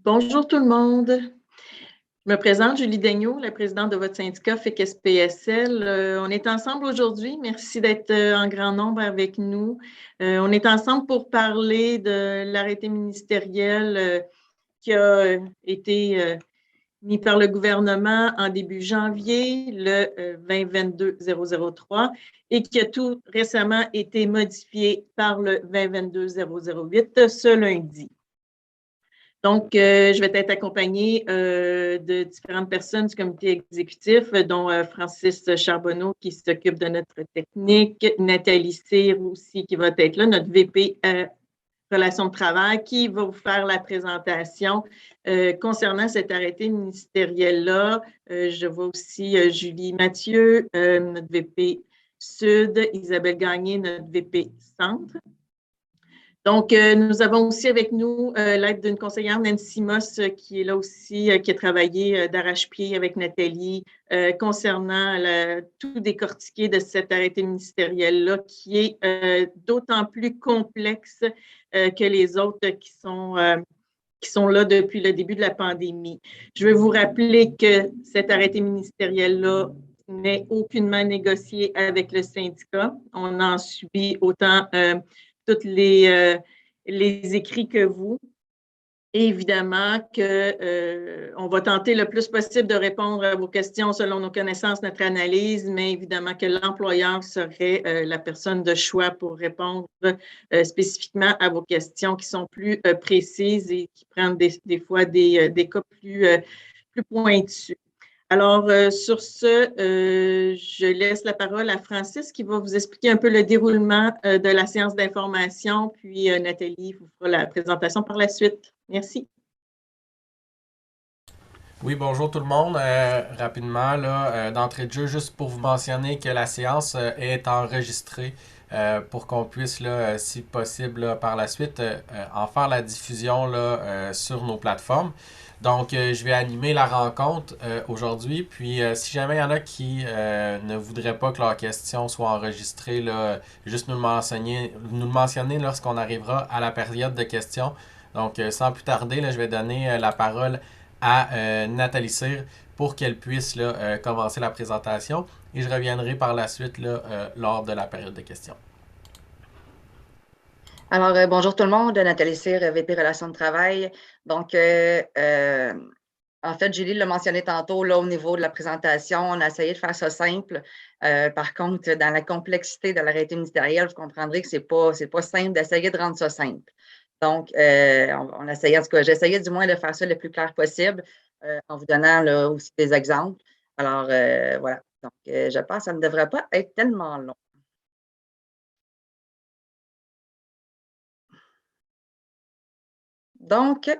Bonjour tout le monde. Je me présente, Julie Daigneault, la présidente de votre syndicat FEC-SPSL. On est ensemble aujourd'hui. Merci d'être en grand nombre avec nous. On est ensemble pour parler de l'arrêté ministériel qui a été mis par le gouvernement en début janvier, le 2022-003, et qui a tout récemment été modifié par le 2022-008 ce lundi. Donc, je vais être accompagnée de différentes personnes du comité exécutif, dont Francis Charbonneau qui s'occupe de notre technique, Nathalie Cyr aussi qui va être là, notre VP Relations de travail, qui va vous faire la présentation concernant cet arrêté ministériel-là. Je vois aussi Julie Mathieu, notre VP Sud, Isabelle Gagné, notre VP Centre. Donc, nous avons aussi avec nous l'aide d'une conseillère, Nancy Moss, qui est là aussi, qui a travaillé d'arrache-pied avec Nathalie concernant tout décortiquer de cet arrêté ministériel-là, qui est d'autant plus complexe que les autres qui sont là depuis le début de la pandémie. Je veux vous rappeler que cet arrêté ministériel-là n'est aucunement négocié avec le syndicat. On en subit autant tous les écrits que vous. Et évidemment qu'on va tenter le plus possible de répondre à vos questions selon nos connaissances, notre analyse, mais évidemment que l'employeur serait la personne de choix pour répondre spécifiquement à vos questions qui sont plus précises et qui prennent des fois des cas plus pointus. Alors, sur ce, je laisse la parole à Francis qui va vous expliquer un peu le déroulement de la séance d'information, puis Nathalie vous fera la présentation par la suite. Merci. Oui, bonjour tout le monde. Rapidement, là, d'entrée de jeu, juste pour vous mentionner que la séance est enregistrée pour qu'on puisse, là, si possible, là, par la suite, en faire la diffusion là, sur nos plateformes. Donc, je vais animer la rencontre aujourd'hui. Puis, si jamais il y en a qui ne voudraient pas que leurs questions soient enregistrées, là, juste nous le mentionner lorsqu'on arrivera à la période de questions. Donc, sans plus tarder, là, je vais donner la parole à Nathalie Cyr pour qu'elle puisse là, commencer la présentation et je reviendrai par la suite là, lors de la période de questions. Alors, bonjour tout le monde, Nathalie Cyr, VP Relations de travail. Donc, en fait, Julie l'a mentionné tantôt, là, au niveau de la présentation, on a essayé de faire ça simple. Par contre, dans la complexité de l'arrêté ministériel, vous comprendrez que c'est pas simple d'essayer de rendre ça simple. Donc, on essayait, en tout cas, j'essayais du moins de faire ça le plus clair possible en vous donnant là, aussi des exemples. Alors, voilà. Donc, je pense que ça ne devrait pas être tellement long. Donc,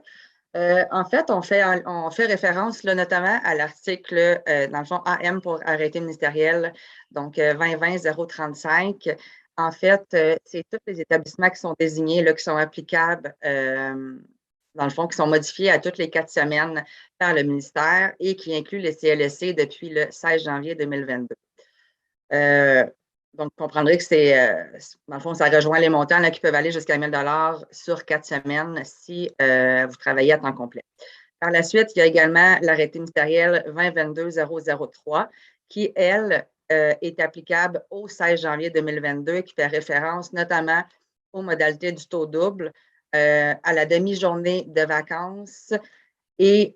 en fait, on fait référence là, notamment à l'article, dans le fond, AM pour arrêté ministériel, donc 2020-035. En fait, c'est tous les établissements qui sont désignés, là, qui sont applicables, dans le fond, qui sont modifiés à toutes les 4 semaines par le ministère et qui incluent les CLSC depuis le 16 janvier 2022. Donc, vous comprendrez que dans le fond, ça rejoint les montants là, qui peuvent aller jusqu'à 1 000 sur 4 semaines si vous travaillez à temps complet. Par la suite, il y a également l'arrêté ministériel 2022-003 qui, elle, est applicable au 16 janvier 2022 et qui fait référence notamment aux modalités du taux double, à la demi-journée de vacances et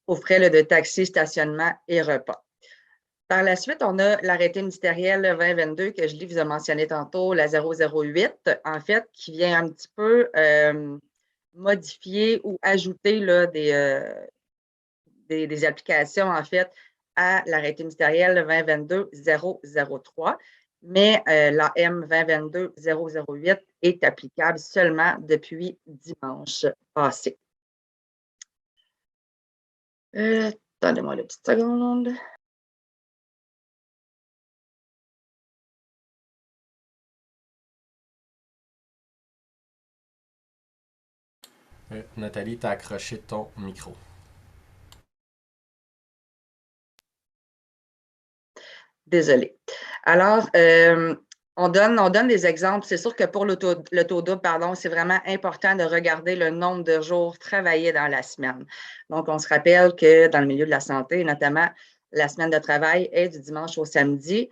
aux frais là, de taxi, stationnement et repas. Par la suite, on a l'arrêté ministériel 2022 que Julie vous a mentionné tantôt, la 008, en fait, qui vient un petit peu modifier ou ajouter là, des applications, en fait, à l'arrêté ministériel 2022-003. Mais la M 2022-008 est applicable seulement depuis dimanche passé. Attendez-moi une petite seconde. Nathalie, tu as accroché ton micro. Désolée. Alors, On donne des exemples. C'est sûr que pour le taux double, pardon, c'est vraiment important de regarder le nombre de jours travaillés dans la semaine. Donc, on se rappelle que dans le milieu de la santé, notamment, la semaine de travail est du dimanche au samedi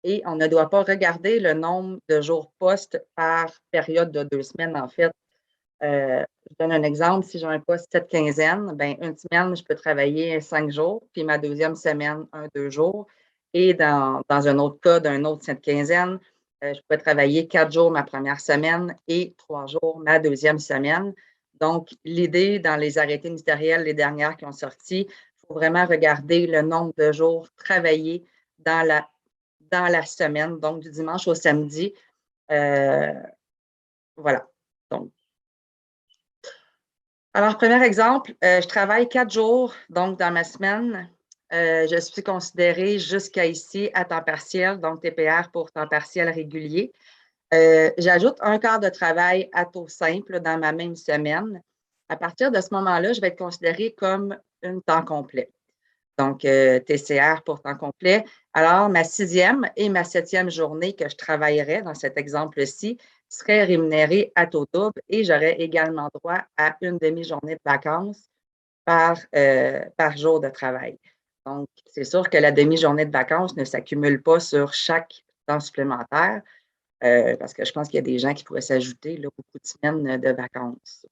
et on ne doit pas regarder le nombre de jours poste par période de 2 semaines, en fait. Je donne un exemple. Si j'ai un poste 7 quinzaines, bien, une semaine, je peux travailler 5 jours, puis ma deuxième semaine, 2 jours. Et dans un autre cas, d'un autre 7 quinzaines, je peux travailler 4 jours ma première semaine et 3 jours ma deuxième semaine. Donc, l'idée dans les arrêtés ministériels, les dernières qui ont sorti, il faut vraiment regarder le nombre de jours travaillés dans la semaine, donc du dimanche au samedi. Voilà. Donc, alors, premier exemple, je travaille 4 jours, donc dans ma semaine. Je suis considérée jusqu'à ici à temps partiel, donc TPR pour temps partiel régulier. J'ajoute un quart de travail à taux simple dans ma même semaine. À partir de ce moment-là, je vais être considérée comme un temps complet. Donc, TCR pour temps complet. Alors, ma 6e et ma 7e journée que je travaillerais dans cet exemple-ci serait rémunérée à taux double et j'aurais également droit à une demi-journée de vacances par jour de travail. Donc, c'est sûr que la demi-journée de vacances ne s'accumule pas sur chaque temps supplémentaire parce que je pense qu'il y a des gens qui pourraient s'ajouter beaucoup de semaines de vacances.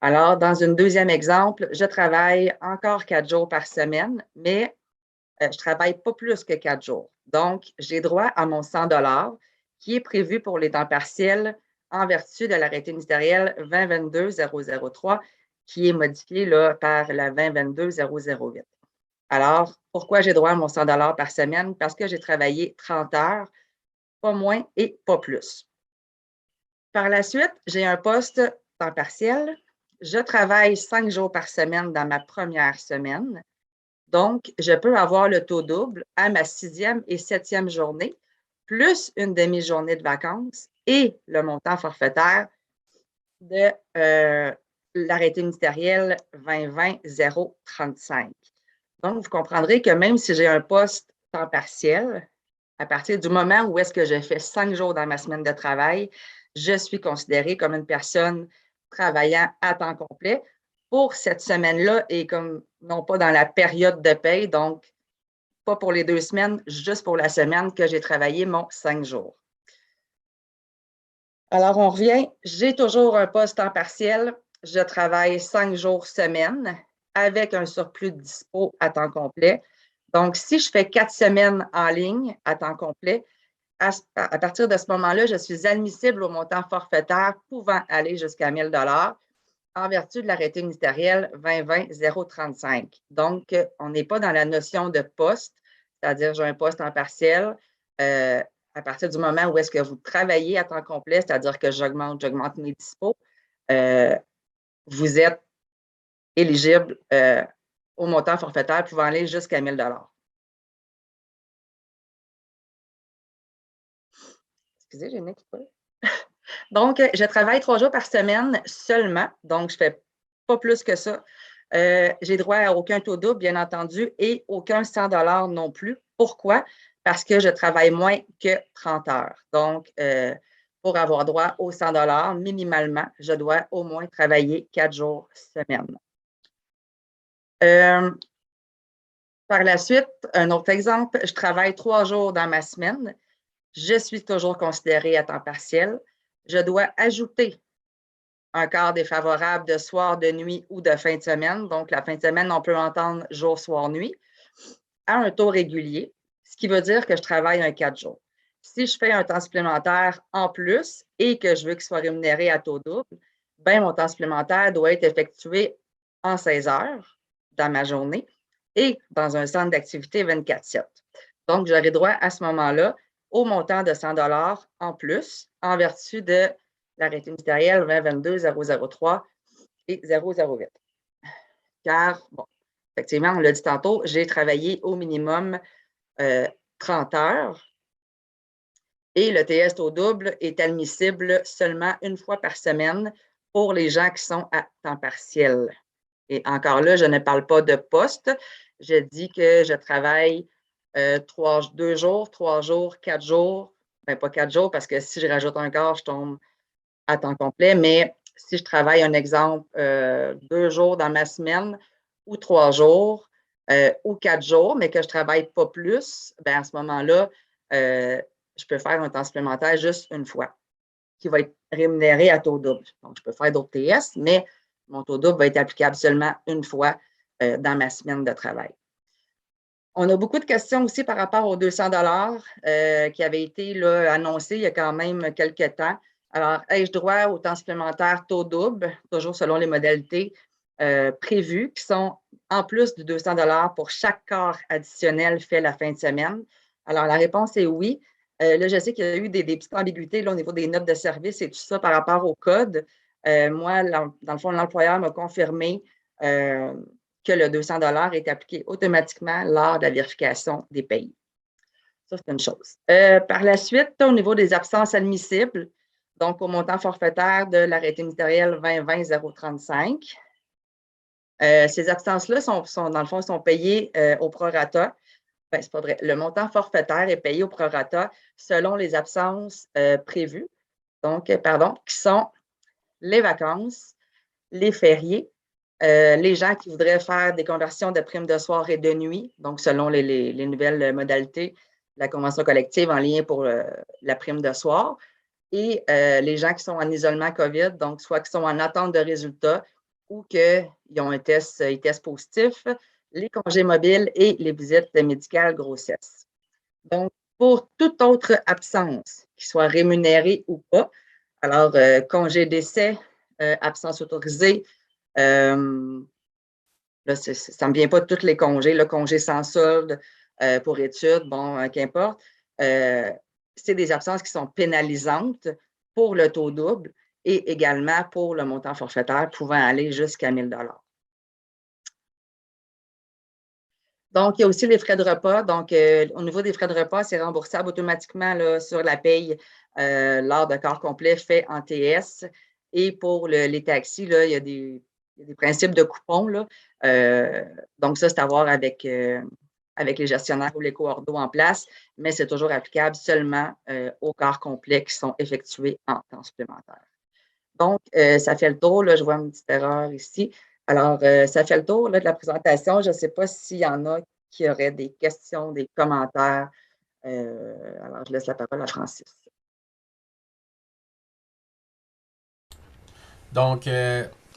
Alors, dans un deuxième exemple, je travaille encore 4 jours par semaine, mais je ne travaille pas plus que 4 jours. Donc, j'ai droit à mon 100 qui est prévu pour les temps partiels en vertu de l'arrêté ministériel 2022-003 qui est modifié là, par la 2022-008. Alors, pourquoi j'ai droit à mon 100 par semaine? Parce que j'ai travaillé 30 heures, pas moins et pas plus. Par la suite, j'ai un poste temps partiel. Je travaille 5 jours par semaine dans ma première semaine. Donc, je peux avoir le taux double à ma 6e et 7e journée, plus une demi-journée de vacances et le montant forfaitaire de l'arrêté ministériel 2020-035. Donc, vous comprendrez que même si j'ai un poste temps partiel, à partir du moment où est-ce que je fais 5 jours dans ma semaine de travail, je suis considérée comme une personne travaillant à temps complet pour cette semaine-là et comme non pas dans la période de paye, donc pas pour les 2 semaines, juste pour la semaine que j'ai travaillé mon 5 jours. Alors, on revient, j'ai toujours un poste temps partiel, je travaille 5 jours semaine avec un surplus de dispo à temps complet. Donc, si je fais 4 semaines en ligne à temps complet, à partir de ce moment-là, je suis admissible au montant forfaitaire pouvant aller jusqu'à 1 000 en vertu de l'arrêté ministériel 2020-035. Donc, on n'est pas dans la notion de poste, c'est-à-dire j'ai un poste en partiel. À partir du moment où est-ce que vous travaillez à temps complet, c'est-à-dire que j'augmente mes dispos, vous êtes éligible au montant forfaitaire pouvant aller jusqu'à 1 000 Excusez, j'ai une équipe. Donc, je travaille 3 jours par semaine seulement, donc je ne fais pas plus que ça. J'ai droit à aucun taux double, bien entendu, et aucun 100 non plus. Pourquoi? Parce que je travaille moins que 30 heures. Donc, pour avoir droit aux 100 minimalement, je dois au moins travailler 4 jours semaine. Par la suite, un autre exemple, je travaille 3 jours dans ma semaine. Je suis toujours considérée à temps partiel. Je dois ajouter un quart défavorable de soir, de nuit ou de fin de semaine. Donc, la fin de semaine, on peut entendre jour, soir, nuit, à un taux régulier, ce qui veut dire que je travaille un 4 jours. Si je fais un temps supplémentaire en plus et que je veux qu'il soit rémunéré à taux double, bien, mon temps supplémentaire doit être effectué en 16 heures dans ma journée et dans un centre d'activité 24/7. Donc, j'aurai droit à ce moment-là au montant de 100 en plus en vertu de l'arrêté ministériel 2022-003 et 008. Car, bon, effectivement, on l'a dit tantôt, j'ai travaillé au minimum 30 heures et le TS au double est admissible seulement une fois par semaine pour les gens qui sont à temps partiel. Et encore là, je ne parle pas de poste. Je dis que je travaille 2 jours, 3 jours, 4 jours, pas 4 jours, parce que si je rajoute un quart, je tombe à temps complet, mais si je travaille, un exemple, 2 jours dans ma semaine ou 3 jours ou 4 jours, mais que je ne travaille pas plus, bien, à ce moment-là, je peux faire un temps supplémentaire juste une fois, qui va être rémunéré à taux double. Donc, je peux faire d'autres TS, mais mon taux double va être applicable seulement une fois dans ma semaine de travail. On a beaucoup de questions aussi par rapport aux 200 qui avaient été là, annoncés il y a quand même quelques temps. Alors, ai-je droit au temps supplémentaire taux double, toujours selon les modalités prévues, qui sont en plus de 200 pour chaque quart additionnel fait la fin de semaine? Alors, la réponse est oui. Là, je sais qu'il y a eu des petites ambiguïtés là, au niveau des notes de service et tout ça par rapport au code. Moi, dans le fond, l'employeur m'a confirmé que le 200 est appliqué automatiquement lors de la vérification des pays. Ça, c'est une chose. Par la suite, au niveau des absences admissibles, donc au montant forfaitaire de l'arrêté ministériel 2020-035, ces absences-là dans le fond, sont payées au prorata. Ben, c'est pas vrai. Le montant forfaitaire est payé au prorata selon les absences prévues, donc, qui sont les vacances, les fériés, les gens qui voudraient faire des conversions de primes de soir et de nuit, donc selon les nouvelles modalités de la convention collective en lien pour la prime de soir, et les gens qui sont en isolement COVID, donc soit qui sont en attente de résultats ou qu'ils ont un test, ils testent positif, les congés mobiles et les visites médicales grossesse. Donc, pour toute autre absence, qui soit rémunérée ou pas, alors congé décès, absence autorisée, là, ça ne me vient pas de tous les congés, le congé sans solde pour études, bon, qu'importe. C'est des absences qui sont pénalisantes pour le taux double et également pour le montant forfaitaire pouvant aller jusqu'à 1 000 $. Donc, il y a aussi les frais de repas. Donc, au niveau des frais de repas, c'est remboursable automatiquement là, sur la paye lors de quart complet fait en TS. Et pour les taxis, là, il y a des principes de coupons. Là. Donc, ça, c'est à voir avec les gestionnaires ou les coordos en place, mais c'est toujours applicable seulement aux quart complets qui sont effectués en temps supplémentaire. Donc, ça fait le tour. Là, je vois une petite erreur ici. Alors, ça fait le tour là, de la présentation. Je ne sais pas s'il y en a qui auraient des questions, des commentaires. Alors, je laisse la parole à Francis. Donc,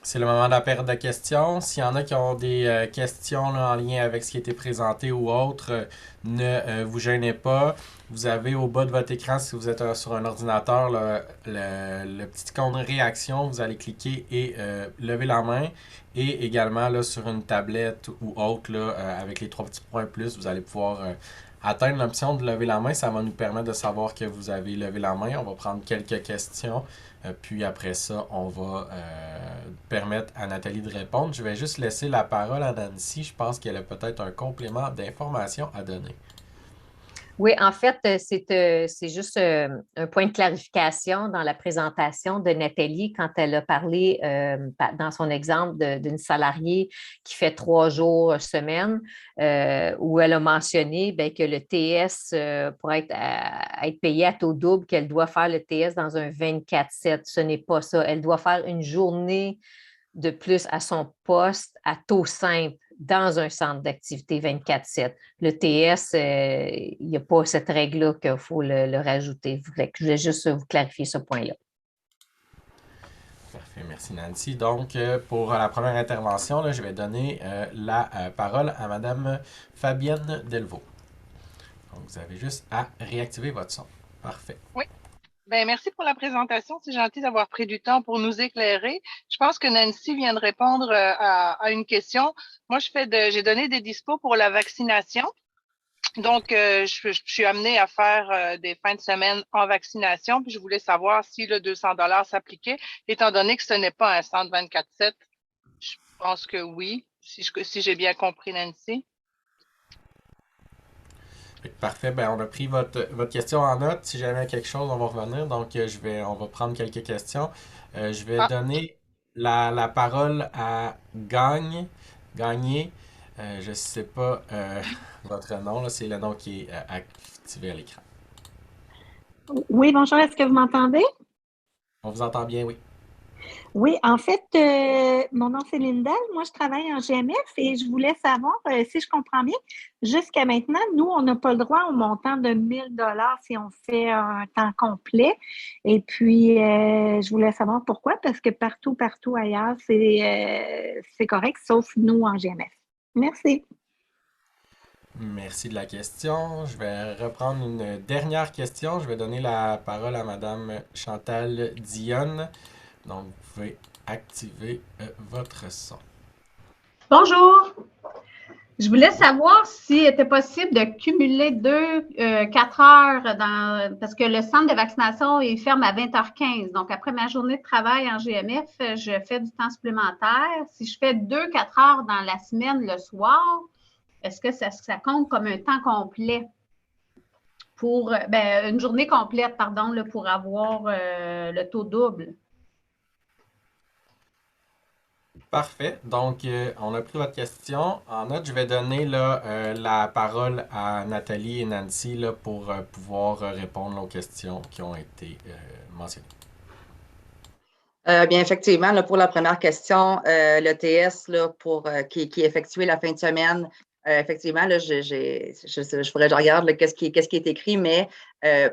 c'est le moment de la période de questions. S'il y en a qui ont des questions là, en lien avec ce qui a été présenté ou autre, ne vous gênez pas. Vous avez au bas de votre écran, si vous êtes sur un ordinateur, le petit icône de réaction. Vous allez cliquer et lever la main. Et également là, sur une tablette ou autre, là, avec les 3 petits points plus, vous allez pouvoir atteindre l'option de lever la main. Ça va nous permettre de savoir que vous avez levé la main. On va prendre quelques questions. Puis après ça, on va permettre à Nathalie de répondre. Je vais juste laisser la parole à Nancy. Je pense qu'elle a peut-être un complément d'information à donner. Oui, en fait, c'est juste un point de clarification dans la présentation de Nathalie quand elle a parlé dans son exemple d'une salariée qui fait 3 jours semaine, où elle a mentionné bien, que le TS pourrait être payé à taux double, qu'elle doit faire le TS dans un 24/7. Ce n'est pas ça. Elle doit faire une journée de plus à son poste à taux simple dans un centre d'activité 24/7. Le TS, il n'y a pas cette règle-là qu'il faut le rajouter. Je voulais juste vous clarifier ce point-là. Parfait, merci Nancy. Donc, pour la première intervention, là, je vais donner la parole à Madame Fabienne Delvaux. Donc, vous avez juste à réactiver votre son. Parfait. Oui. Bien, merci pour la présentation. C'est gentil d'avoir pris du temps pour nous éclairer. Je pense que Nancy vient de répondre à une question. Moi, j'ai donné des dispos pour la vaccination. Donc, je suis amenée à faire des fins de semaine en vaccination. Puis, je voulais savoir si le 200 $ s'appliquait, étant donné que ce n'est pas un centre 24/7. Je pense que oui, si j'ai bien compris, Nancy. Parfait, ben on a pris votre question en note. Si jamais quelque chose, on va revenir. Donc, on va prendre quelques questions. Je vais donner la parole à Gagné. Je ne sais pas votre nom, là, c'est le nom qui est activé à l'écran. Oui, bonjour, est-ce que vous m'entendez? On vous entend bien, oui. Oui, en fait, mon nom c'est Linda. Moi, je travaille en GMF et je voulais savoir, si je comprends bien, jusqu'à maintenant, nous, on n'a pas le droit au montant de 1 000 $ si on fait un temps complet. Et puis, je voulais savoir pourquoi, parce que partout ailleurs, c'est correct, sauf nous en GMF. Merci. Merci de la question. Je vais reprendre une dernière question. Je vais donner la parole à Madame Chantal Dionne. Donc, vous pouvez activer votre son. Bonjour. Je voulais savoir s'il était possible de cumuler 4 heures parce que le centre de vaccination est ferme à 20h15. Donc, après ma journée de travail en GMF, je fais du temps supplémentaire. Si je fais 4 heures dans la semaine le soir, est-ce que ça compte comme un temps complet pour une journée complète, pardon, là, pour avoir le taux double? Parfait. Donc, on a pris votre question. En note, je vais donner là, la parole à Nathalie et Nancy là, pour pouvoir répondre aux questions qui ont été mentionnées. Bien, effectivement, là, pour la première question, le TS là, qui est effectué la fin de semaine, effectivement, là, je faudrait que je regarde qu'est-ce qui est écrit, mais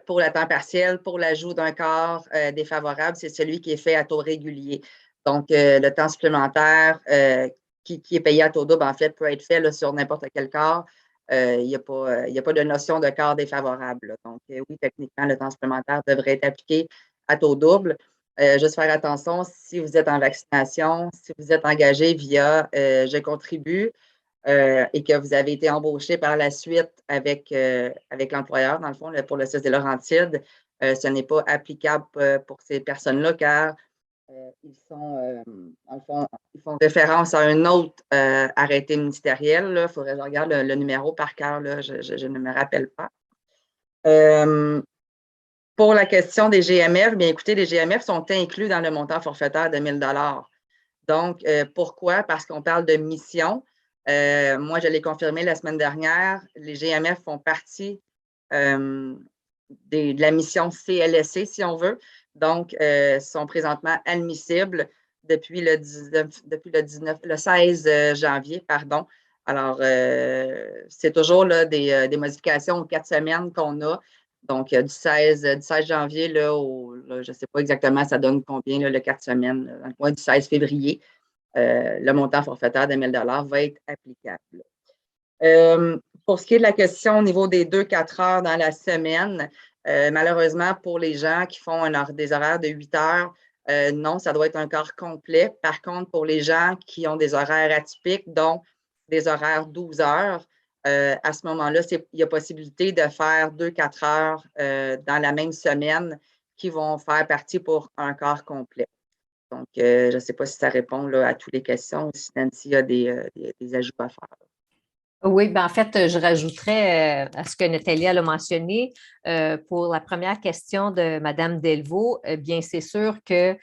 pour le temps partiel, pour l'ajout d'un quart défavorable, c'est celui qui est fait à taux régulier. Donc, le temps supplémentaire qui est payé à taux double, en fait, peut être fait là, sur n'importe quel quart. Il n'y a pas de notion de quart défavorable. Là. Donc, oui, techniquement, le temps supplémentaire devrait être appliqué à taux double. Juste faire attention, si vous êtes en vaccination, si vous êtes engagé via Je contribue et que vous avez été embauché par la suite avec l'employeur, dans le fond, pour le CIS des Laurentides, ce n'est pas applicable pour ces personnes-là car ils font référence à un autre arrêté ministériel. Il faudrait que je regarde le numéro par cœur, là, je ne me rappelle pas. Pour la question des GMF, bien écoutez, les GMF sont inclus dans le montant forfaitaire de 1 000 $. Donc, pourquoi? Parce qu'on parle de mission. Moi, je l'ai confirmé la semaine dernière, les GMF font partie de la mission CLSC, si on veut. Donc, sont présentement admissibles depuis le 16 janvier, pardon. Alors, c'est toujours là, des modifications aux 4 semaines qu'on a. Donc, du 16 janvier, là, je ne sais pas exactement, ça donne combien, là, le 4 semaines, dans le coin du 16 février, le montant forfaitaire de 1 000 $ va être applicable. Pour ce qui est de la question au niveau des 4 heures dans la semaine, malheureusement, pour les gens qui font des horaires de 8 heures, non, ça doit être un quart complet. Par contre, pour les gens qui ont des horaires atypiques, dont des horaires 12 heures, à ce moment-là, il y a possibilité de faire 4 heures dans la même semaine qui vont faire partie pour un quart complet. Donc, je ne sais pas si ça répond là, à toutes les questions ou si Nancy a des ajouts à faire. Oui, en fait, je rajouterais à ce que Nathalie a mentionné pour la première question de Mme Delvaux, bien, c'est sûr que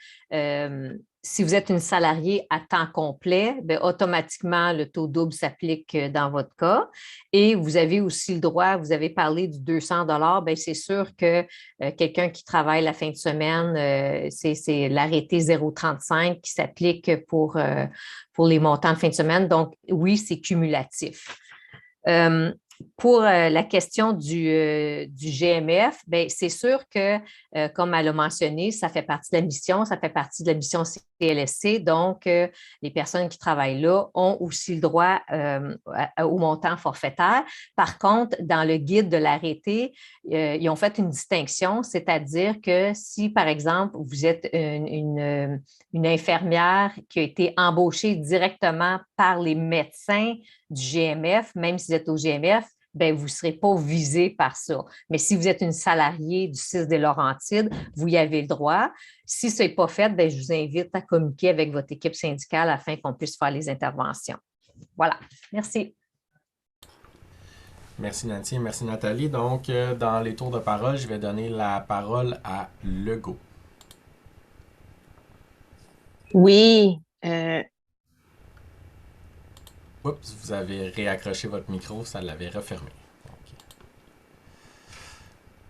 si vous êtes une salariée à temps complet, bien, automatiquement, le taux double s'applique dans votre cas. Et vous avez aussi le droit, vous avez parlé du 200 $, bien, c'est sûr que quelqu'un qui travaille la fin de semaine, c'est l'arrêté 0,35 qui s'applique pour les montants de fin de semaine. Donc, oui, c'est cumulatif. Pour la question du GMF, bien, c'est sûr que, comme elle a mentionné, ça fait partie de la mission, ça fait partie de la mission CLSC. Donc, les personnes qui travaillent là ont aussi le droit au montant forfaitaire. Par contre, dans le guide de l'arrêté, ils ont fait une distinction, c'est-à-dire que si, par exemple, vous êtes une infirmière qui a été embauchée directement par les médecins du GMF, même si vous êtes au GMF, bien, vous ne serez pas visé par ça. Mais si vous êtes une salariée du CIS des Laurentides, vous y avez le droit. Si ce n'est pas fait, bien, je vous invite à communiquer avec votre équipe syndicale afin qu'on puisse faire les interventions. Voilà. Merci. Merci Nancy et merci Nathalie. Donc, dans les tours de parole, je vais donner la parole à Legault. Oui. Oups, vous avez réaccroché votre micro, ça l'avait refermé.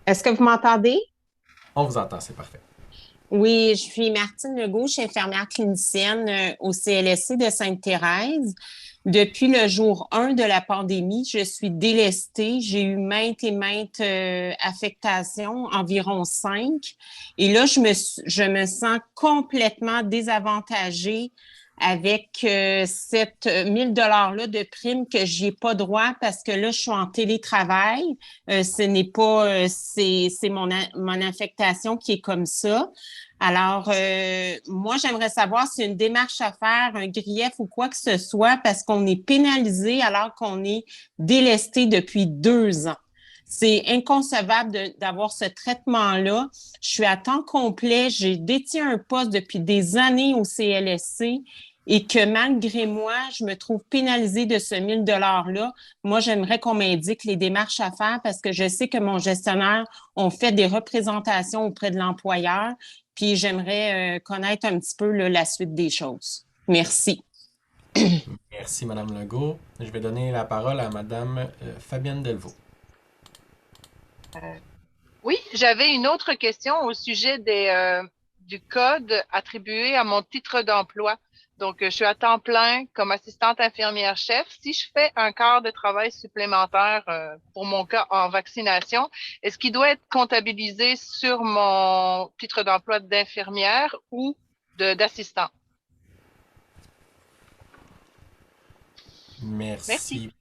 Est-ce que vous m'entendez? On vous entend, c'est parfait. Oui, je suis Martine Legault, je suis infirmière clinicienne au CLSC de Sainte-Thérèse. Depuis le jour 1 de la pandémie, je suis délestée. J'ai eu maintes et maintes affectations, environ 5. Et là, je me sens complètement désavantagée avec cette 1 000 $-là de prime que j'ai pas droit parce que là, je suis en télétravail. Ce n'est pas, c'est mon affectation qui est comme ça. Alors, moi, j'aimerais savoir s'il y a une démarche à faire, un grief ou quoi que ce soit, parce qu'on est pénalisé alors qu'on est délesté depuis 2 ans. C'est inconcevable d'avoir ce traitement-là. Je suis à temps complet. J'ai détenu un poste depuis des années au CLSC et que malgré moi, je me trouve pénalisée de ce 1 000 $-là. Moi, j'aimerais qu'on m'indique les démarches à faire parce que je sais que mon gestionnaire a fait des représentations auprès de l'employeur. Puis j'aimerais connaître un petit peu là, la suite des choses. Merci. Merci, Mme Legault. Je vais donner la parole à Mme Fabienne Delvaux. Oui, j'avais une autre question au sujet du code attribué à mon titre d'emploi. Donc, je suis à temps plein comme assistante infirmière-chef. Si je fais un quart de travail supplémentaire pour mon cas en vaccination, est-ce qu'il doit être comptabilisé sur mon titre d'emploi d'infirmière ou d'assistant? Merci.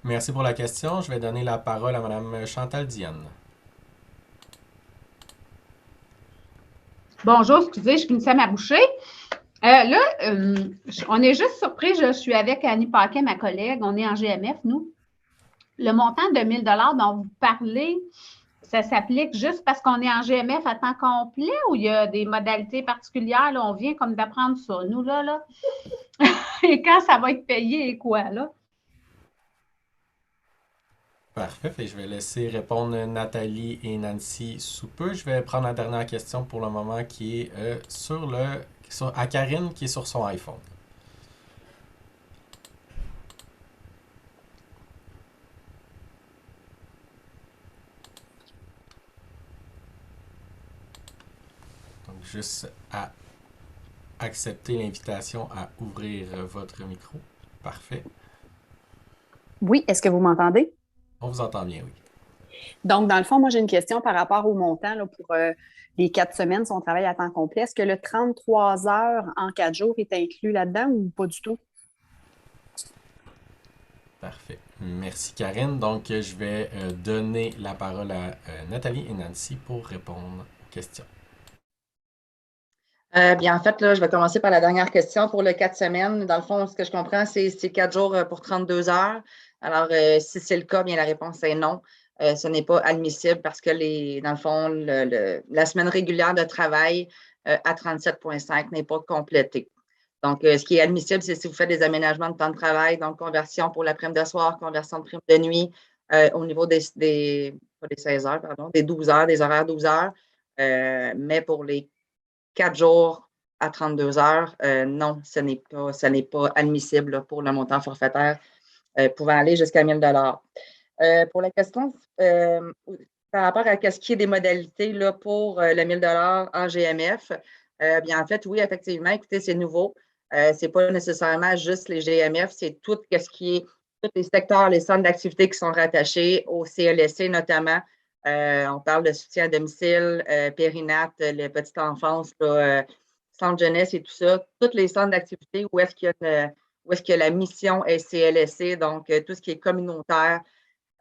Merci pour la question. Je vais donner la parole à Mme Chantal Diane. Bonjour, excusez, je finissais ma bouchée. On est juste surpris. Je suis avec Annie Paquet, ma collègue. On est en GMF, nous. Le montant de 1 000 $ dont vous parlez, ça s'applique juste parce qu'on est en GMF à temps complet ou il y a des modalités particulières? Là, on vient comme d'apprendre ça, nous, là. Et quand ça va être payé et quoi, là? Parfait. Je vais laisser répondre Nathalie et Nancy sous peu. Je vais prendre la dernière question pour le moment qui est à Karine qui est sur son iPhone. Donc, juste à accepter l'invitation à ouvrir votre micro. Parfait. Oui, est-ce que vous m'entendez? On vous entend bien, oui. Donc, dans le fond, moi, j'ai une question par rapport au montant là, pour les 4 semaines si on travaille à temps complet. Est-ce que le 33 heures en 4 jours est inclus là-dedans ou pas du tout? Parfait. Merci, Karine. Donc, je vais donner la parole à Nathalie et Nancy pour répondre aux questions. Bien, en fait, là, je vais commencer par la dernière question pour le 4 semaines. Dans le fond, ce que je comprends, c'est 4 jours pour 32 heures. Alors, si c'est le cas, bien, la réponse est non. Ce n'est pas admissible parce que, dans le fond, la semaine régulière de travail à 37,5 n'est pas complétée. Donc, ce qui est admissible, c'est si vous faites des aménagements de temps de travail, donc conversion pour la prime de soir, conversion de prime de nuit, au niveau pas des 16 heures, pardon, des 12 heures, des horaires 12 heures. Mais pour les 4 jours à 32 heures, non, ce n'est pas admissible là, pour le montant forfaitaire pouvant aller jusqu'à 1 000 $. Pour la question par rapport à ce qui est des modalités là, pour le 1 000 $ en GMF, bien en fait, oui, effectivement, écoutez, c'est nouveau. Ce n'est pas nécessairement juste les GMF, c'est tout ce qui est tous les secteurs, les centres d'activité qui sont rattachés au CLSC notamment. On parle de soutien à domicile, périnate, la petite enfance, centre jeunesse et tout ça. Tous les centres d'activité où est-ce qu'il y a la mission SCLSC, donc tout ce qui est communautaire,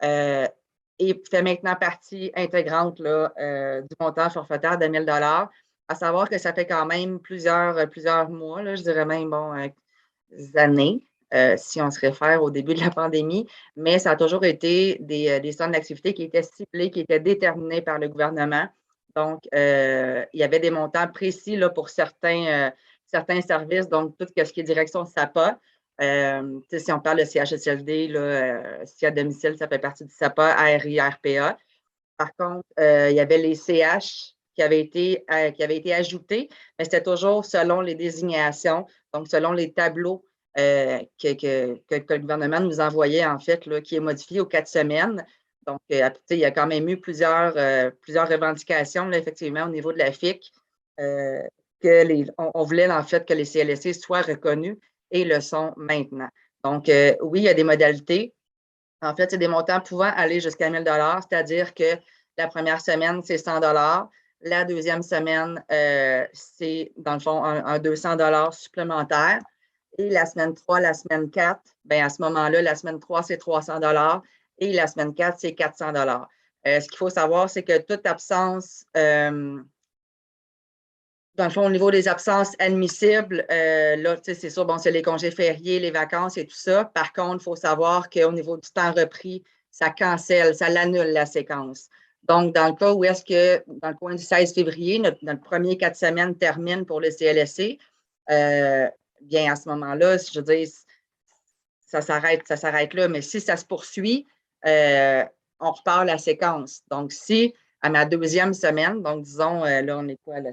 et fait maintenant partie intégrante là, du montant forfaitaire de 1 000 $. À savoir que ça fait quand même plusieurs mois, là, je dirais même années, si on se réfère au début de la pandémie, mais ça a toujours été des centres d'activité qui étaient ciblés, qui étaient déterminés par le gouvernement. Donc, il y avait des montants précis là, pour certains services, donc tout ce qui est direction SAPA. Si on parle de CHSLD, là, si à domicile, ça fait partie du SAPA, ARI, RPA. Par contre, il y avait les CH qui avaient été ajoutés, mais c'était toujours selon les désignations, donc selon les tableaux que le gouvernement nous envoyait, en fait, là, qui est modifié aux 4 semaines. Donc, il y a quand même eu plusieurs revendications, là, effectivement, au niveau de la FIC, on voulait en fait que les CLSC soient reconnus et le sont maintenant. Donc, oui, il y a des modalités. En fait, c'est des montants pouvant aller jusqu'à 1 000 $, c'est-à-dire que la première semaine, c'est 100 $. La deuxième semaine, c'est, dans le fond, un 200 $ supplémentaire. Et la semaine 3, la semaine 4, bien, à ce moment-là, la semaine 3, c'est 300 $ et la semaine 4, c'est 400 $. Ce qu'il faut savoir, c'est que toute absence, dans le fond, au niveau des absences admissibles, là, c'est sûr, bon, c'est les congés fériés, les vacances et tout ça. Par contre, il faut savoir qu'au niveau du temps repris, ça cancelle, ça l'annule la séquence. Donc, dans le cas où est-ce que, dans le coin du 16 février, notre premier 4 semaines termine pour le CLSC, bien, à ce moment-là, je veux dire, ça s'arrête là. Mais si ça se poursuit, on repart la séquence. Donc, si à ma deuxième semaine, donc disons, là, on est quoi, la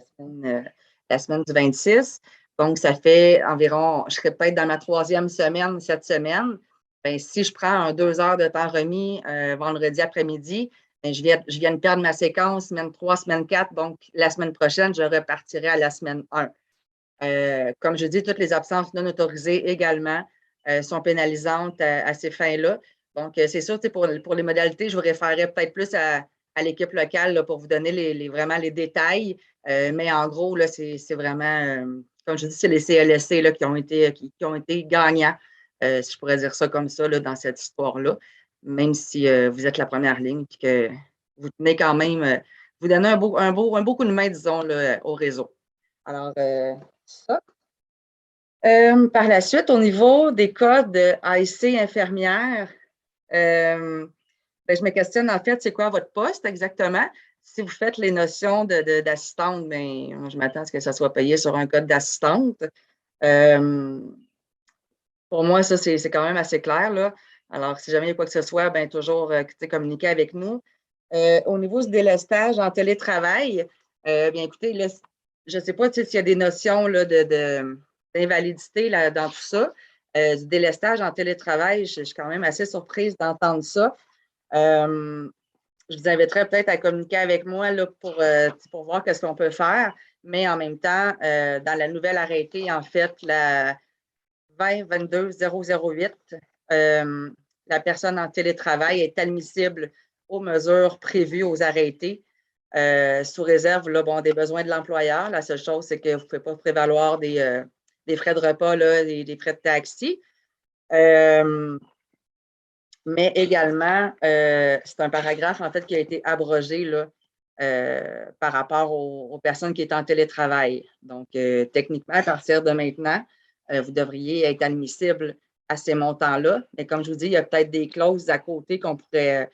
semaine du 26, donc ça fait environ, je serais peut-être dans ma troisième semaine cette semaine. Bien, si je prends un 2 heures de temps remis vendredi après-midi, bien, je viens de perdre ma séquence semaine 3, semaine 4, donc la semaine prochaine, je repartirai à la semaine 1. Comme je dis, toutes les absences non autorisées également sont pénalisantes à ces fins-là. Donc, c'est sûr, pour les modalités, je vous référerais peut-être plus à l'équipe locale là, pour vous donner vraiment les détails. Mais en gros, là, c'est vraiment, comme je dis, c'est les CLSC là, qui ont été gagnants, si je pourrais dire ça comme ça, là, dans cette histoire-là. Même si vous êtes la première ligne et que vous tenez quand même, vous donnez un beau coup de main, disons, là, au réseau. Alors, ça. Par la suite, au niveau des codes AIC infirmière, ben, je me questionne en fait, c'est quoi votre poste exactement? Si vous faites les notions d'assistante, ben, je m'attends à ce que ça soit payé sur un code d'assistante. Pour moi, ça, c'est quand même assez clair, là. Alors, si jamais il y a quoi que ce soit, ben, toujours communiquer avec nous. Au niveau du délestage en télétravail, bien écoutez, là, je ne sais pas s'il y a des notions là, d'invalidité là, dans tout ça. Du délestage en télétravail, je suis quand même assez surprise d'entendre ça. Je vous inviterais peut-être à communiquer avec moi là, pour voir qu'est-ce qu'on peut faire. Mais en même temps, dans la nouvelle arrêté, en fait, la 20-22-008, la personne en télétravail est admissible aux mesures prévues aux arrêtés, sous réserve là, bon, des besoins de l'employeur. La seule chose, c'est que vous ne pouvez pas prévaloir des frais de repas, là, des frais de taxi. Mais également, c'est un paragraphe en fait qui a été abrogé là, par rapport aux personnes qui étaient en télétravail. Donc, techniquement, à partir de maintenant, vous devriez être admissible à ces montants-là. Mais comme je vous dis, il y a peut-être des clauses à côté qu'on pourrait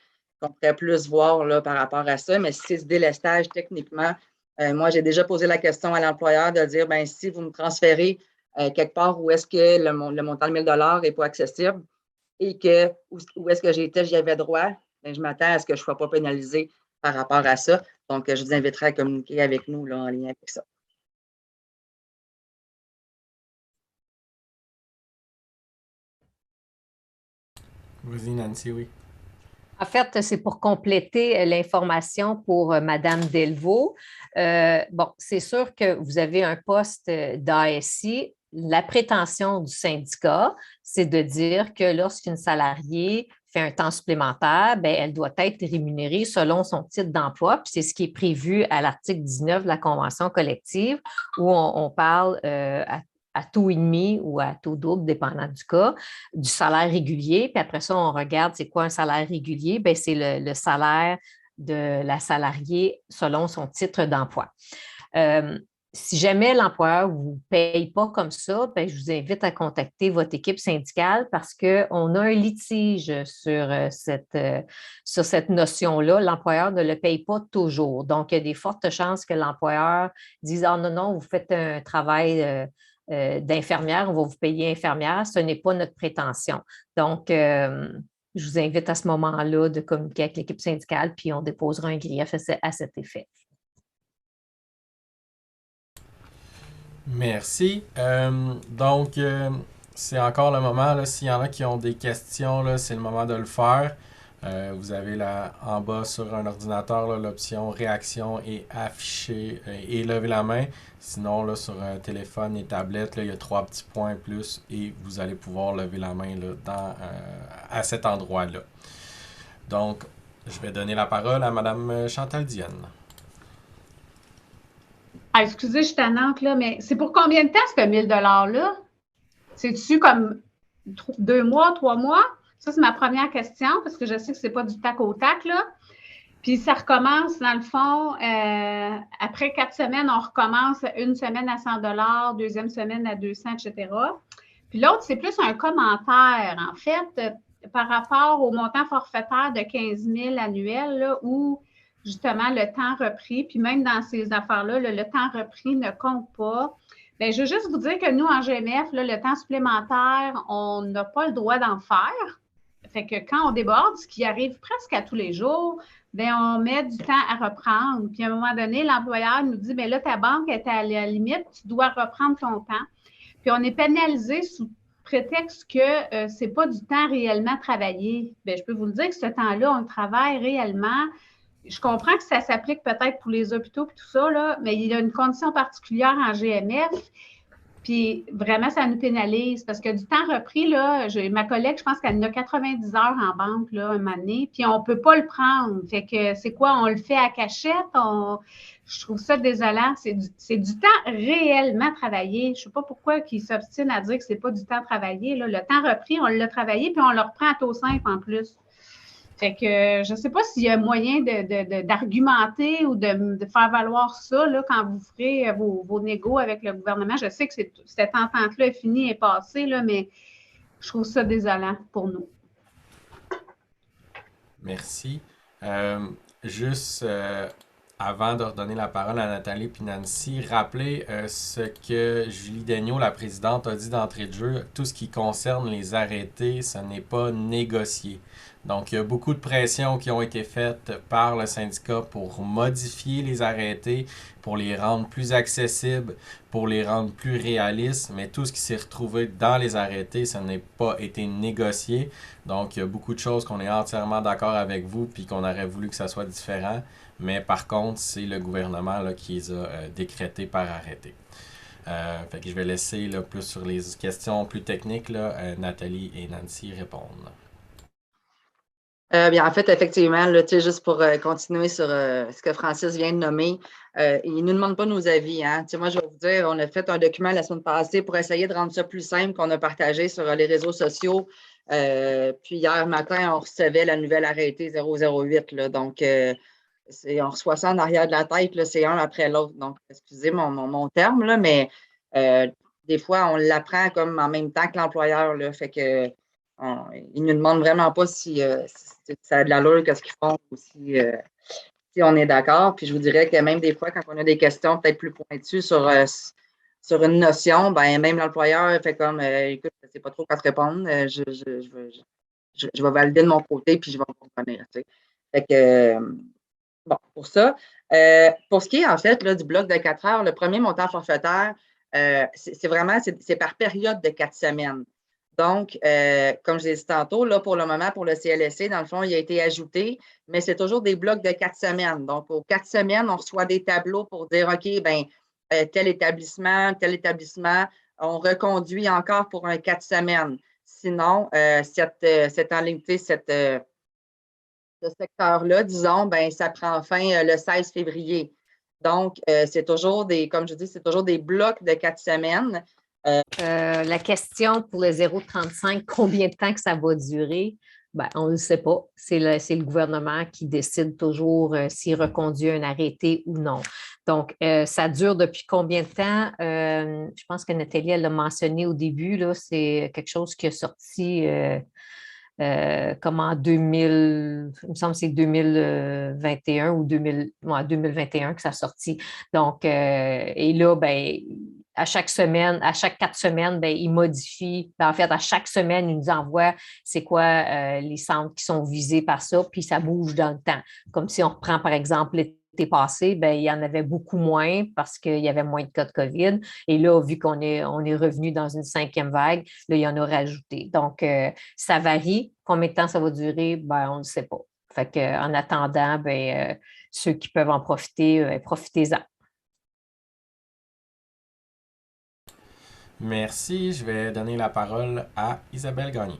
plus voir là, par rapport à ça. Mais si c'est ce délestage, techniquement, moi, j'ai déjà posé la question à l'employeur de dire, bien, si vous me transférez quelque part où est-ce que le montant de 1 000 $ n'est pas accessible et que où est-ce que j'y avais droit, bien, je m'attends à ce que je ne sois pas pénalisé par rapport à ça. Donc, je vous inviterai à communiquer avec nous là, en lien avec ça. Vas-y, Nancy, oui. En fait, c'est pour compléter l'information pour Mme Delvaux. Bon, c'est sûr que vous avez un poste d'ASI. La prétention du syndicat, c'est de dire que lorsqu'une salariée fait un temps supplémentaire, bien, elle doit être rémunérée selon son titre d'emploi. Puis c'est ce qui est prévu à l'article 19 de la Convention collective où on parle à taux et demi ou à taux double, dépendant du cas, du salaire régulier. Puis après ça, on regarde c'est quoi un salaire régulier. Bien, c'est le salaire de la salariée selon son titre d'emploi. Si jamais l'employeur ne vous paye pas comme ça, bien, je vous invite à contacter votre équipe syndicale parce qu'on a un litige sur cette notion-là. L'employeur ne le paye pas toujours. Donc, il y a des fortes chances que l'employeur dise « Ah non, non, vous faites un travail d'infirmière, on va vous payer infirmière. » Ce n'est pas notre prétention. Donc, je vous invite à ce moment-là de communiquer avec l'équipe syndicale puis on déposera un grief à cet effet. Merci. Donc, c'est encore le moment, s'il y en a qui ont des questions, là, c'est le moment de le faire. Vous avez là, en bas sur un ordinateur là, l'option réaction et afficher et lever la main. Sinon, là, sur un téléphone et tablette, là, il y a 3 petits points plus et vous allez pouvoir lever la main là, à cet endroit-là. Donc, je vais donner la parole à Mme Chantal Dienne. Ah, excusez, je suis tannante, là, mais c'est pour combien de temps ce 1 000 $-là? C'est-tu comme 2 mois, 3 mois? Ça, c'est ma première question, parce que je sais que ce n'est pas du tac au tac, là. Puis ça recommence, dans le fond, après 4 semaines, on recommence une semaine à 100 $, deuxième semaine à 200, etc. Puis l'autre, c'est plus un commentaire, en fait, par rapport au montant forfaitaire de 15 000 annuel, là, où justement le temps repris, puis même dans ces affaires-là, le temps repris ne compte pas. Bien, je veux juste vous dire que nous, en GMF, là, le temps supplémentaire, on n'a pas le droit d'en faire. Fait que quand on déborde, ce qui arrive presque à tous les jours, bien, on met du temps à reprendre. Puis à un moment donné, l'employeur nous dit, bien là, ta banque est à la limite, tu dois reprendre ton temps. Puis on est pénalisé sous prétexte que ce n'est pas du temps réellement travaillé. Bien, je peux vous le dire que ce temps-là, on le travaille réellement. Je comprends que ça s'applique peut-être pour les hôpitaux et tout ça, là, mais il y a une condition particulière en GMF. Puis vraiment, ça nous pénalise parce que du temps repris, là, ma collègue, je pense qu'elle en a 90 heures en banque, là, un moment donné, puis on ne peut pas le prendre. Fait que c'est quoi? On le fait à cachette? Je trouve ça désolant. C'est du temps réellement travaillé. Je ne sais pas pourquoi ils s'obstinent à dire que ce n'est pas du temps travaillé. Là. Le temps repris, on l'a travaillé, puis on le reprend à taux simple en plus. Fait que je ne sais pas s'il y a moyen d'argumenter ou de faire valoir ça là, quand vous ferez vos négos avec le gouvernement. Je sais que cette entente-là est finie et passée, là, mais je trouve ça désolant pour nous. Merci. Juste avant de redonner la parole à Nathalie et Nancy, rappelez ce que Julie Daigneault, la présidente, a dit d'entrée de jeu. Tout ce qui concerne les arrêtés, ce n'est pas négocié. Donc, il y a beaucoup de pressions qui ont été faites par le syndicat pour modifier les arrêtés, pour les rendre plus accessibles, pour les rendre plus réalistes, mais tout ce qui s'est retrouvé dans les arrêtés, ça n'a pas été négocié. Donc, il y a beaucoup de choses qu'on est entièrement d'accord avec vous puis qu'on aurait voulu que ça soit différent, mais par contre, c'est le gouvernement là, qui les a décrétés par arrêté. Fait que je vais laisser là, plus sur les questions plus techniques, là, Nathalie et Nancy répondre. Bien, en fait, effectivement, là, juste pour continuer sur ce que Francis vient de nommer, il ne nous demande pas nos avis. Hein. Moi, je vais vous dire, on a fait un document la semaine passée pour essayer de rendre ça plus simple qu'on a partagé sur les réseaux sociaux. Puis hier matin, on recevait la nouvelle arrêté 008. Là, donc, on reçoit ça en arrière de la tête, là, c'est un après l'autre. Donc, excusez mon terme, là, mais des fois, on l'apprend comme en même temps que l'employeur. Là, fait que ils ne nous demandent vraiment pas si ça a de l'allure, qu'est-ce qu'ils font, ou si on est d'accord. Puis je vous dirais que même des fois, quand on a des questions peut-être plus pointues sur une notion, ben même l'employeur fait comme écoute, je ne sais pas trop quoi te répondre, je vais valider de mon côté, puis je vais vous revenir. Tu sais. Fait que bon, pour ça. Pour ce qui est en fait là, du bloc de 4 heures, le premier montant forfaitaire, c'est par période de 4 semaines. Donc, comme je l'ai dit tantôt, là, pour le moment, pour le CLSC, dans le fond, il a été ajouté, mais c'est toujours des blocs de 4 semaines. Donc, aux 4 semaines, on reçoit des tableaux pour dire, OK, bien, tel établissement, on reconduit encore pour un 4 semaines. Sinon, ce secteur-là, disons, ben, ça prend fin le 16 février. Donc, c'est toujours comme je dis, c'est toujours des blocs de 4 semaines. La question pour le 0,35, combien de temps que ça va durer? Ben, on ne le sait pas. C'est le gouvernement qui décide toujours s'il reconduit un arrêté ou non. Donc, ça dure depuis combien de temps? Je pense que Nathalie, elle l'a mentionné au début, là, c'est quelque chose qui a sorti comme en 2000, il me semble que c'est 2021 ou 2021 que ça a sorti. Donc, et là, ben, à chaque 4 semaines, bien, ils modifient. En fait, à chaque semaine, ils nous envoient c'est quoi les centres qui sont visés par ça, puis ça bouge dans le temps. Comme si on reprend, par exemple, l'été l'été passé, ben, il y en avait beaucoup moins parce qu'il y avait moins de cas de COVID. Et là, vu qu'on est revenu dans une 5e vague, là, il y en a rajouté. Donc, ça varie. Combien de temps ça va durer? Ben, on ne sait pas. Fait qu'en attendant, ben, ceux qui peuvent en profiter, profitez-en. Merci. Je vais donner la parole à Isabelle Gagné.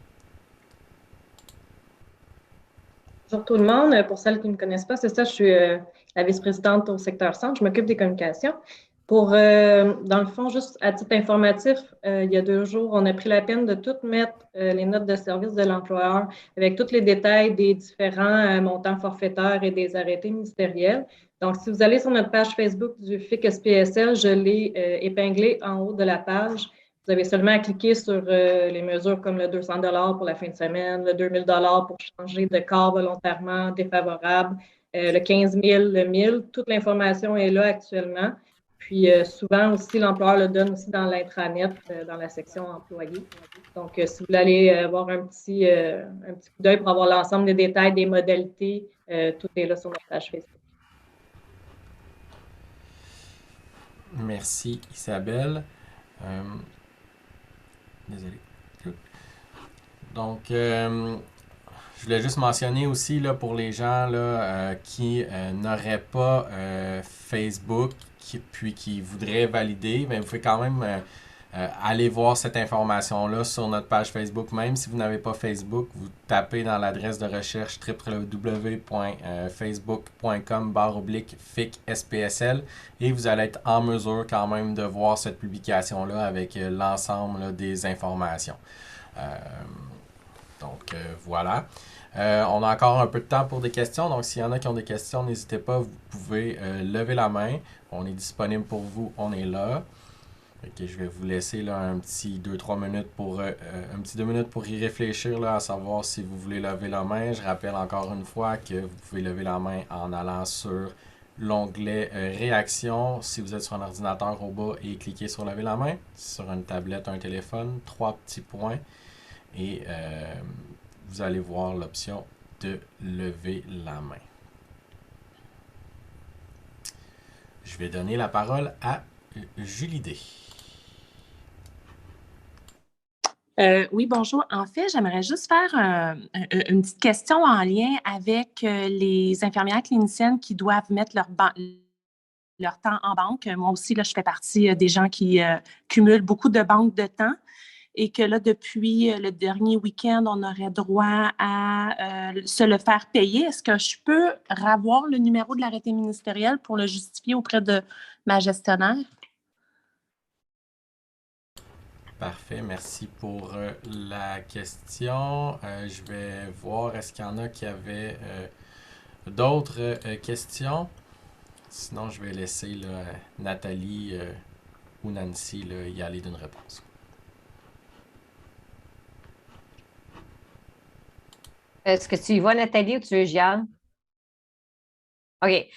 Bonjour tout le monde. Pour celles qui ne me connaissent pas, c'est ça, je suis la vice-présidente au secteur centre. Je m'occupe des communications. Dans le fond, juste à titre informatif, il y a 2 jours, on a pris la peine de toutes mettre les notes de service de l'employeur avec tous les détails des différents montants forfaitaires et des arrêtés ministériels. Donc, si vous allez sur notre page Facebook du FIC SPSL, je l'ai épinglé en haut de la page. Vous avez seulement à cliquer sur les mesures comme le 200 $ pour la fin de semaine, le 2000 $ pour changer de corps volontairement défavorable, le 15 000, le 1000. Toute l'information est là actuellement. Puis souvent aussi, l'employeur le donne aussi dans l'intranet, dans la section employés. Donc, si vous voulez aller avoir un petit coup d'œil pour avoir l'ensemble des détails, des modalités, tout est là sur notre page Facebook. Merci Isabelle. Désolé. Donc, je voulais juste mentionner aussi là, pour les gens là, qui n'auraient pas Facebook, puis qui voudraient valider, bien, vous pouvez quand même aller voir cette information-là sur notre page Facebook. Même si vous n'avez pas Facebook, vous tapez dans l'adresse de recherche www.facebook.com/FIC-SPSL et vous allez être en mesure quand même de voir cette publication-là avec l'ensemble là, des informations. Voilà. On a encore un peu de temps pour des questions, donc s'il y en a qui ont des questions, n'hésitez pas, vous pouvez lever la main. On est disponible pour vous, on est là. Okay, je vais vous laisser là, un petit 2-3 minutes pour 2 minutes pour y réfléchir là, à savoir si vous voulez lever la main. Je rappelle encore une fois que vous pouvez lever la main en allant sur l'onglet réaction si vous êtes sur un ordinateur au bas et cliquez sur lever la main. Sur une tablette, un téléphone, 3 petits points et vous allez voir l'option de lever la main. Je vais donner la parole à Julie D. Oui, bonjour. En fait, j'aimerais juste faire une petite question en lien avec les infirmières cliniciennes qui doivent mettre leur temps en banque. Moi aussi, là, je fais partie des gens qui cumulent beaucoup de banques de temps et que là, depuis le dernier week-end, on aurait droit à se le faire payer. Est-ce que je peux revoir le numéro de l'arrêté ministériel pour le justifier auprès de ma gestionnaire? Parfait, merci pour la question. Je vais voir, est-ce qu'il y en a qui avaient d'autres questions? Sinon, je vais laisser là, Nathalie ou Nancy là, y aller d'une réponse. Est-ce que tu y vas, Nathalie, ou tu veux, Gian? OK.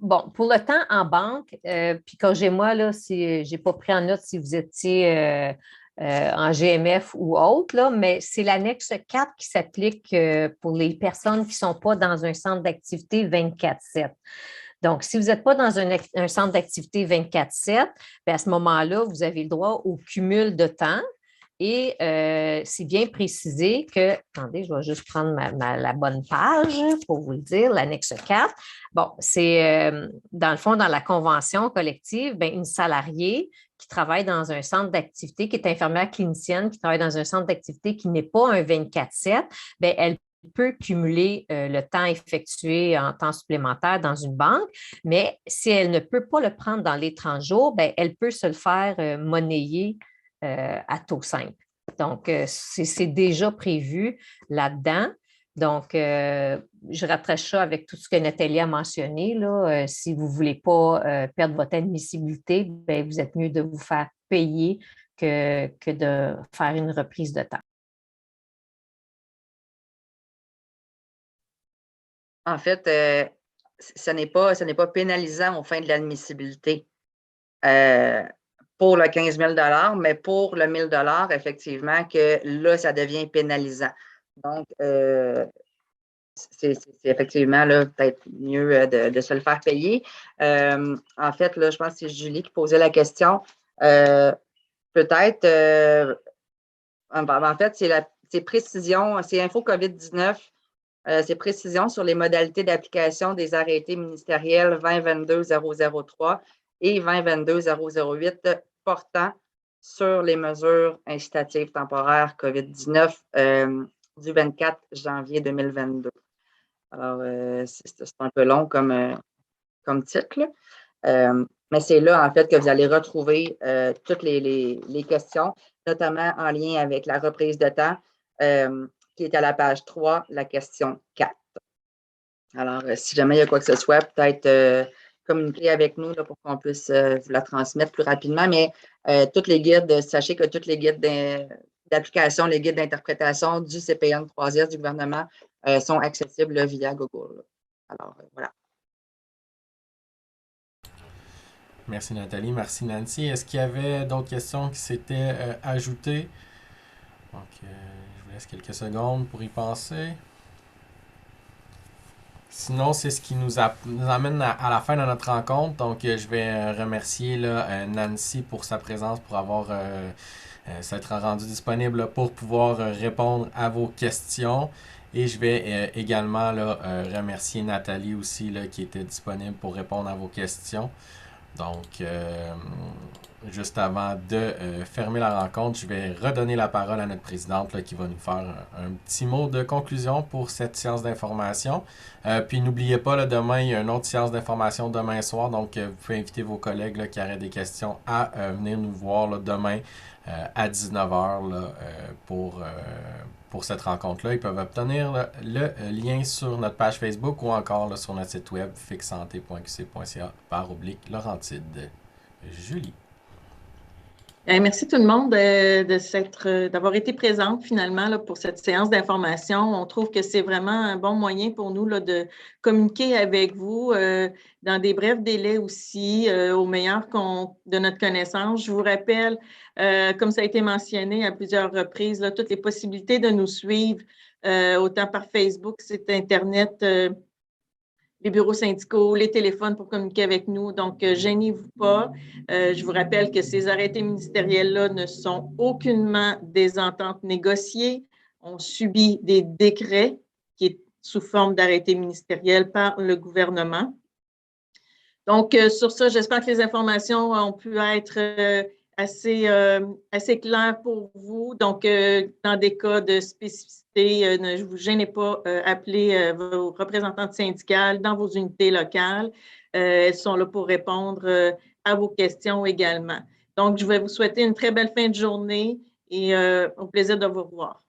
Bon, pour le temps en banque, puis corrigez-moi là, si je n'ai pas pris en note si vous étiez en GMF ou autre, là, mais c'est l'annexe 4 qui s'applique pour les personnes qui ne sont pas dans un centre d'activité 24/7. Donc, si vous n'êtes pas dans un centre d'activité 24/7, bien, à ce moment-là, vous avez le droit au cumul de temps. Et c'est bien précisé que, attendez, je vais juste prendre la bonne page pour vous le dire, l'annexe 4. Bon, c'est dans le fond, dans la convention collective, bien, une salariée qui travaille dans un centre d'activité, qui est infirmière clinicienne, qui travaille dans un centre d'activité qui n'est pas un 24/7, bien, elle peut cumuler le temps effectué en temps supplémentaire dans une banque, mais si elle ne peut pas le prendre dans les 30 jours, bien, elle peut se le faire monnayer à taux simple. Donc, c'est déjà prévu là-dedans. Donc, je rattrache ça avec tout ce que Nathalie a mentionné. Là. Si vous ne voulez pas perdre votre admissibilité, bien, vous êtes mieux de vous faire payer que de faire une reprise de temps. En fait, ce n'est pas pénalisant aux fins de l'admissibilité. Pour le 15 000 $, mais pour le 1 000 $, effectivement, que là, ça devient pénalisant. Donc, c'est effectivement peut-être mieux de se le faire payer. En fait, là, je pense que c'est Julie qui posait la question. Peut-être, en fait, c'est précision, c'est Info COVID-19, c'est précision sur les modalités d'application des arrêtés ministériels 2022-003 et 2022-008 portant sur les mesures incitatives temporaires COVID-19 du 24 janvier 2022. Alors, c'est un peu long comme titre, mais c'est là, en fait, que vous allez retrouver toutes les questions, notamment en lien avec la reprise de temps, qui est à la page 3, la question 4. Alors, si jamais il y a quoi que ce soit, peut-être communiquer avec nous là, pour qu'on puisse vous la transmettre plus rapidement, mais toutes les guides, sachez que toutes les guides d'application, les guides d'interprétation du CPN 3S du gouvernement sont accessibles via Google. Alors, voilà. Merci Nathalie, merci Nancy. Est-ce qu'il y avait d'autres questions qui s'étaient ajoutées? Donc, je vous laisse quelques secondes pour y penser. Sinon, c'est ce qui nous amène à la fin de notre rencontre. Donc, je vais remercier là, Nancy pour sa présence, pour avoir s'être rendu disponible là, pour pouvoir répondre à vos questions. Et je vais également là, remercier Nathalie aussi, là, qui était disponible pour répondre à vos questions. Donc, juste avant de fermer la rencontre, je vais redonner la parole à notre présidente là, qui va nous faire un petit mot de conclusion pour cette séance d'information. Puis, n'oubliez pas, là, demain, il y a une autre séance d'information demain soir. Donc, vous pouvez inviter vos collègues là, qui auraient des questions à venir nous voir là, demain à 19h là, pour cette rencontre-là. Ils peuvent obtenir le lien sur notre page Facebook ou encore là, sur notre site web fixsanté.qc.ca/Laurentide. Julie. Merci tout le monde d'avoir été présente finalement là, pour cette séance d'information. On trouve que c'est vraiment un bon moyen pour nous là, de communiquer avec vous dans des brefs délais aussi, au meilleur de notre connaissance. Je vous rappelle, comme ça a été mentionné à plusieurs reprises, là, toutes les possibilités de nous suivre, autant par Facebook, site Internet, les bureaux syndicaux, les téléphones pour communiquer avec nous. Donc, gênez-vous pas. Je vous rappelle que ces arrêtés ministériels-là ne sont aucunement des ententes négociées. On subit des décrets qui est sous forme d'arrêtés ministériels par le gouvernement. Donc, sur ça, j'espère que les informations ont pu être assez claires pour vous. Donc, dans des cas de spécificité, ne vous gênez pas, appelez vos représentantes syndicales dans vos unités locales. Elles sont là pour répondre à vos questions également. Donc, je vais vous souhaiter une très belle fin de journée et au plaisir de vous revoir.